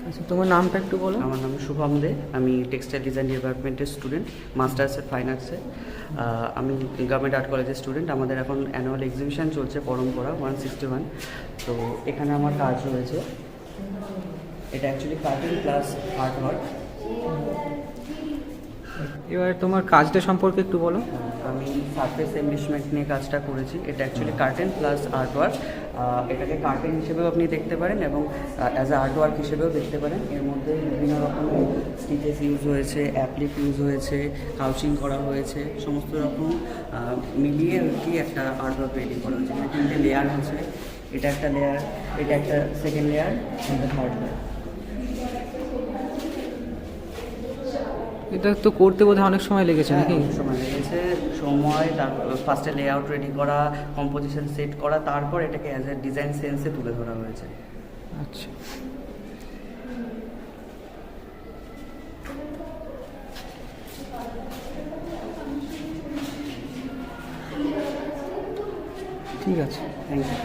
আচ্ছা, তোমার নামটা একটু বলো। আমার নাম শুভম দে, আমি টেক্সটাইল ডিজাইন ডিপার্টমেন্টের স্টুডেন্ট, মাস্টার্সের ফাইন আর্টসে। আমি গভর্নমেন্ট আর্ট কলেজের স্টুডেন্ট। আমাদের এখন অ্যানুয়াল এক্সিবিশন চলছে পরম্পরা 161। তো এখানে আমার কাজ রয়েছে, এটা actually cartoon plus art work. এবার তোমার কাজটা সম্পর্কে একটু বলো। আমি সারফেস এমবিশমেন্ট নিয়ে কাজটা করেছি। এটা actually curtain plus art work. এটাকে কার্টেন হিসেবেও আপনি দেখতে পারেন এবং অ্যাজ আর্ট ওয়ার্ক হিসেবেও দেখতে পারেন। এর মধ্যে বিভিন্ন রকম স্টিচেস ইউজ হয়েছে, অ্যাপ্লিক ইউজ হয়েছে, কাউচিং করা হয়েছে, সমস্ত রকম মিলিয়ে আর কি একটা আর্ট ওয়ার্ক রেডি করা হয়েছে। এখানে 3টে লেয়ার আছে, এটা একটা লেয়ার, এটা একটা সেকেন্ড লেয়ার, এটা থার্ড লেয়ার। এটা তো করতে বোধহয় অনেক সময় লেগেছে নাকি? সময় লেগেছে, সময়, তারপর ফার্স্টে লেআউট রেডি করা, কম্পোজিশন সেট করা, তারপর এটাকে অ্যাজ এ ডিজাইন সেন্সে তুলে ধরা হয়েছে। আচ্ছা, ঠিক আছে। Thank you.